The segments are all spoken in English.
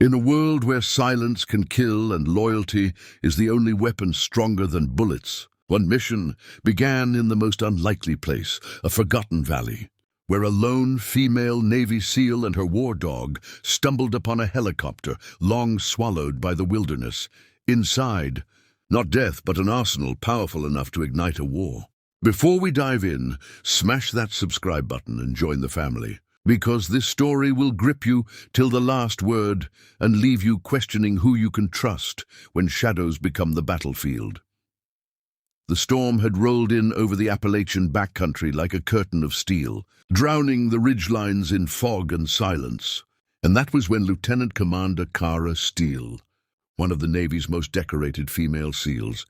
In a world where silence can kill and loyalty is the only weapon stronger than bullets, one mission began in the most unlikely place, a forgotten valley, where a lone female Navy SEAL and her war dog stumbled upon a helicopter long swallowed by the wilderness. Inside, not death, but an arsenal powerful enough to ignite a war. Before we dive in, smash that subscribe button and join the family, because this story will grip you till the last word and leave you questioning who you can trust when shadows become the battlefield. The storm had rolled in over the Appalachian backcountry like a curtain of steel, drowning the ridgelines in fog and silence. And that was when Lieutenant Commander Kara Steele, one of the Navy's most decorated female SEALs,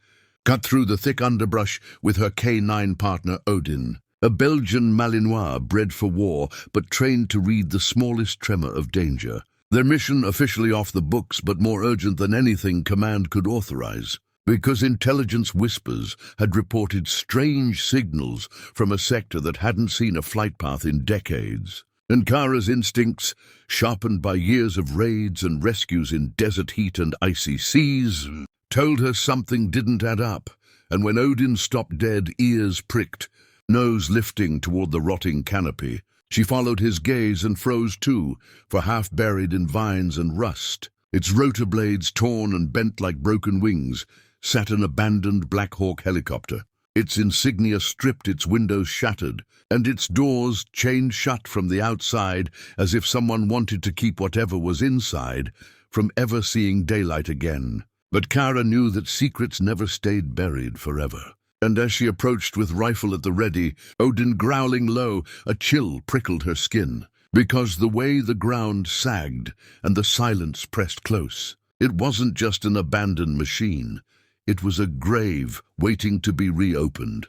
cut through the thick underbrush with her K9 partner Odin, a Belgian Malinois bred for war but trained to read the smallest tremor of danger. Their mission officially off the books, but more urgent than anything command could authorize, because intelligence whispers had reported strange signals from a sector that hadn't seen a flight path in decades. And Kara's instincts, sharpened by years of raids and rescues in desert heat and icy seas, told her something didn't add up. And when Odin stopped dead, ears pricked, nose lifting toward the rotting canopy, she followed his gaze and froze too, for half buried in vines and rust, its rotor blades torn and bent like broken wings, sat an abandoned Black Hawk helicopter, its insignia stripped, its windows shattered, and its doors chained shut from the outside, as if someone wanted to keep whatever was inside from ever seeing daylight again. But Kara knew that secrets never stayed buried forever. And as she approached with rifle at the ready, Odin growling low, a chill prickled her skin, because the way the ground sagged and the silence pressed close, it wasn't just an abandoned machine. It was a grave waiting to be reopened.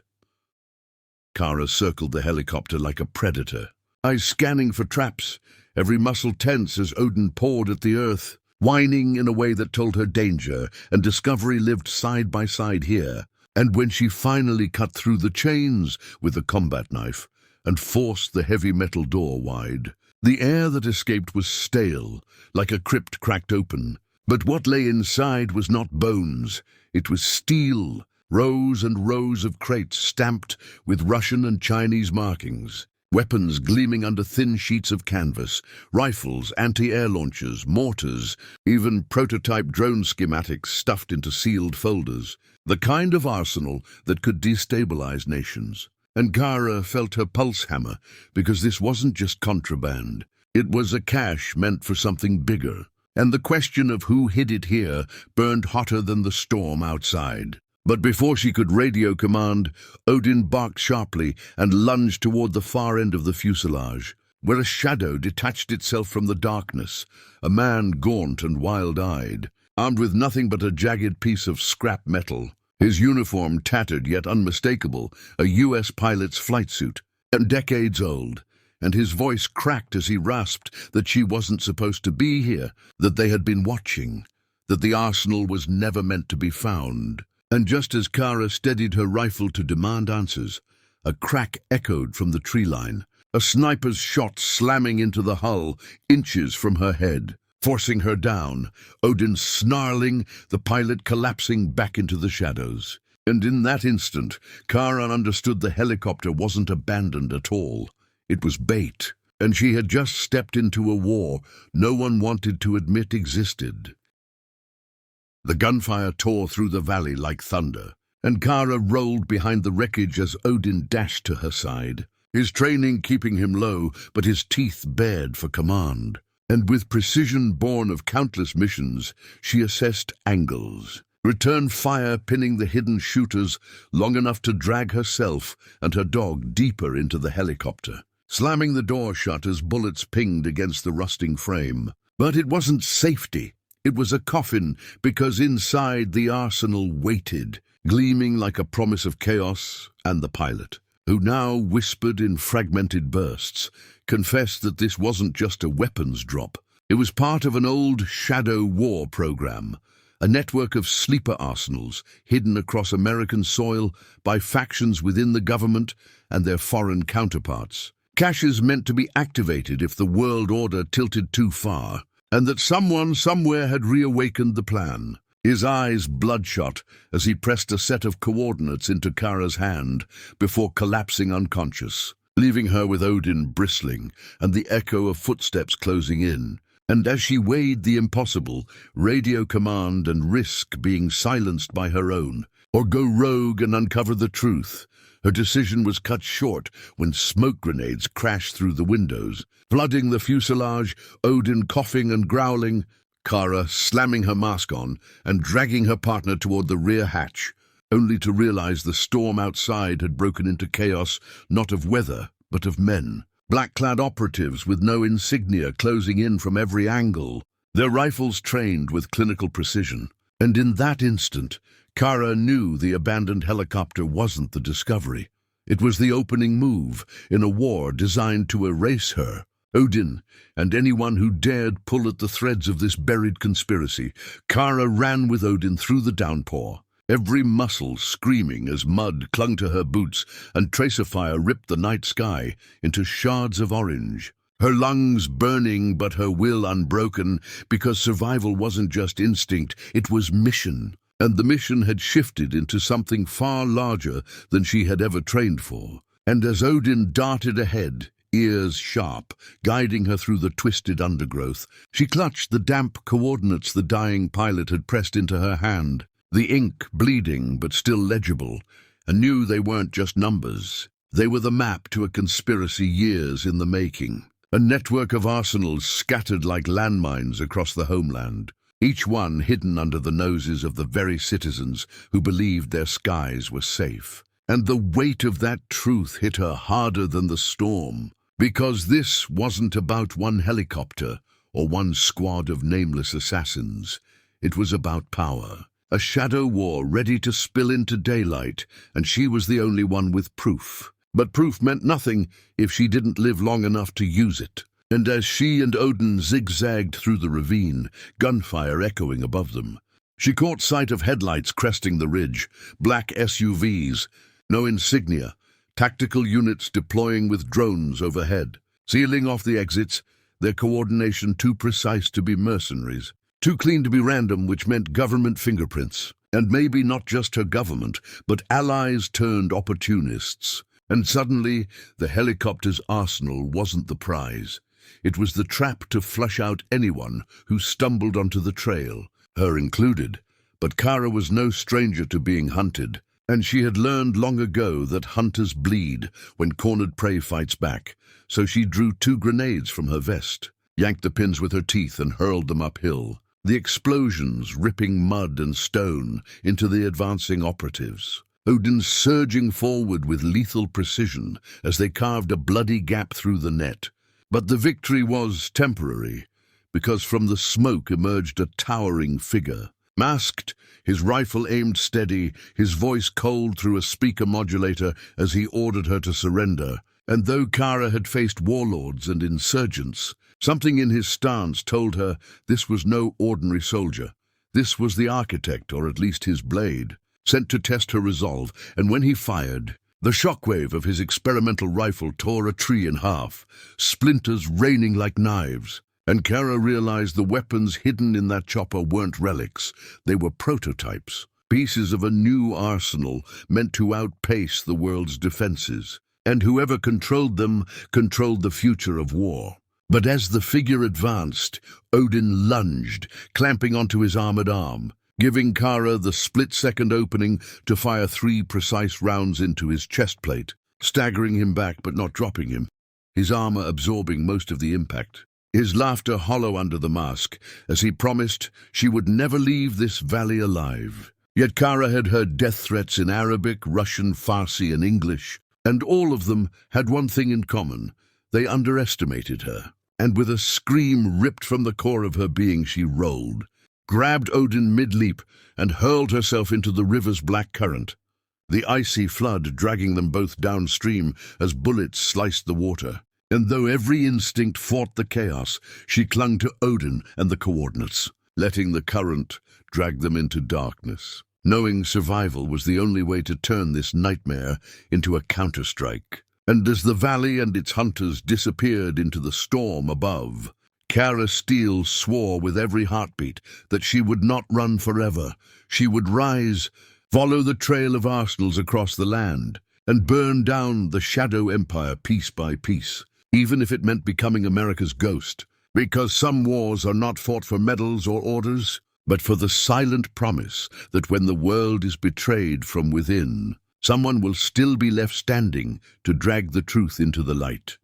Kara circled the helicopter like a predator, eyes scanning for traps, every muscle tense as Odin pawed at the earth, whining in a way that told her danger and discovery lived side by side here. And when she finally cut through the chains with a combat knife and forced the heavy metal door wide, the air that escaped was stale, like a crypt cracked open. But what lay inside was not bones. It was steel, rows and rows of crates stamped with Russian and Chinese markings, weapons gleaming under thin sheets of canvas, rifles, anti-air launchers, mortars, even prototype drone schematics stuffed into sealed folders, the kind of arsenal that could destabilize nations. And Kara felt her pulse hammer, because this wasn't just contraband. It was a cache meant for something bigger. And the question of who hid it here burned hotter than the storm outside. But before she could radio command, Odin barked sharply and lunged toward the far end of the fuselage, where a shadow detached itself from the darkness, a man gaunt and wild-eyed, armed with nothing but a jagged piece of scrap metal, his uniform tattered yet unmistakable, a U.S. pilot's flight suit, and decades old. And his voice cracked as he rasped that she wasn't supposed to be here, that they had been watching, that the arsenal was never meant to be found. And just as Kara steadied her rifle to demand answers, a crack echoed from the tree line, a sniper's shot slamming into the hull inches from her head, forcing her down, Odin snarling, the pilot collapsing back into the shadows. And in that instant, Kara understood the helicopter wasn't abandoned at all. It was bait, and she had just stepped into a war no one wanted to admit existed. The gunfire tore through the valley like thunder, and Kara rolled behind the wreckage as Odin dashed to her side, his training keeping him low, but his teeth bared for command. And with precision born of countless missions, she assessed angles, returned fire pinning the hidden shooters long enough to drag herself and her dog deeper into the helicopter, slamming the door shut as bullets pinged against the rusting frame. But it wasn't safety. It was a coffin, because inside the arsenal waited, gleaming like a promise of chaos, and the pilot, who now whispered in fragmented bursts, confessed that this wasn't just a weapons drop. It was part of an old shadow war program, a network of sleeper arsenals hidden across American soil by factions within the government and their foreign counterparts. Caches meant to be activated if the world order tilted too far. and that someone somewhere had reawakened the plan. His eyes bloodshot as he pressed a set of coordinates into Kara's hand before collapsing unconscious, leaving her with Odin bristling and the echo of footsteps closing in. And as she weighed the impossible, radio command and risk being silenced by her own, or go rogue and uncover the truth, her decision was cut short when smoke grenades crashed through the windows, flooding the fuselage, Odin coughing and growling, Kara slamming her mask on and dragging her partner toward the rear hatch, only to realize the storm outside had broken into chaos not of weather, but of men. Black-clad operatives with no insignia closing in from every angle, their rifles trained with clinical precision. And in that instant, Kara knew the abandoned helicopter wasn't the discovery. It was the opening move in a war designed to erase her, Odin, and anyone who dared pull at the threads of this buried conspiracy. Kara ran with Odin through the downpour, every muscle screaming as mud clung to her boots and tracer fire ripped the night sky into shards of orange. Her lungs burning but her will unbroken, because survival wasn't just instinct, it was mission. And the mission had shifted into something far larger than she had ever trained for. And as Odin darted ahead, ears sharp, guiding her through the twisted undergrowth, she clutched the damp coordinates the dying pilot had pressed into her hand, the ink bleeding but still legible, and knew they weren't just numbers. They were the map to a conspiracy years in the making, a network of arsenals scattered like landmines across the homeland, each one hidden under the noses of the very citizens who believed their skies were safe. And the weight of that truth hit her harder than the storm, because this wasn't about one helicopter or one squad of nameless assassins. It was about power, a shadow war ready to spill into daylight, and she was the only one with proof. But proof meant nothing if she didn't live long enough to use it. And as she and Odin zigzagged through the ravine, gunfire echoing above them, she caught sight of headlights cresting the ridge, black SUVs, no insignia, tactical units deploying with drones overhead, sealing off the exits, their coordination too precise to be mercenaries, too clean to be random, which meant government fingerprints. And maybe not just her government, but allies turned opportunists. And suddenly, the helicopter's arsenal wasn't the prize. It was the trap to flush out anyone who stumbled onto the trail, her included. But Kara was no stranger to being hunted, and she had learned long ago that hunters bleed when cornered prey fights back. So she drew 2 grenades from her vest, yanked the pins with her teeth and hurled them uphill, the explosions ripping mud and stone into the advancing operatives. Odin surging forward with lethal precision as they carved a bloody gap through the net. But the victory was temporary, because from the smoke emerged a towering figure. Masked, his rifle aimed steady, his voice cold through a speaker modulator as he ordered her to surrender. And though Kara had faced warlords and insurgents, something in his stance told her this was no ordinary soldier. This was the architect, or at least his blade, sent to test her resolve. And when he fired, the shockwave of his experimental rifle tore a tree in half, splinters raining like knives. And Kara realized the weapons hidden in that chopper weren't relics. They were prototypes, pieces of a new arsenal meant to outpace the world's defenses. And whoever controlled them controlled the future of war. But as the figure advanced, Odin lunged, clamping onto his armored arm, giving Kara the split-second opening to fire 3 precise rounds into his chest plate, staggering him back but not dropping him, his armor absorbing most of the impact. His laughter hollow under the mask, as he promised she would never leave this valley alive. Yet Kara had heard death threats in Arabic, Russian, Farsi, and English, and all of them had one thing in common: they underestimated her. And with a scream ripped from the core of her being, she rolled, grabbed Odin mid-leap, and hurled herself into the river's black current, the icy flood dragging them both downstream as bullets sliced the water. And though every instinct fought the chaos, she clung to Odin and the coordinates, letting the current drag them into darkness, knowing survival was the only way to turn this nightmare into a counterstrike. And as the valley and its hunters disappeared into the storm above, Cara Steele swore with every heartbeat that she would not run forever. She would rise, follow the trail of arsenals across the land, and burn down the Shadow Empire piece by piece, even if it meant becoming America's ghost. Because some wars are not fought for medals or orders, but for the silent promise that when the world is betrayed from within, someone will still be left standing to drag the truth into the light.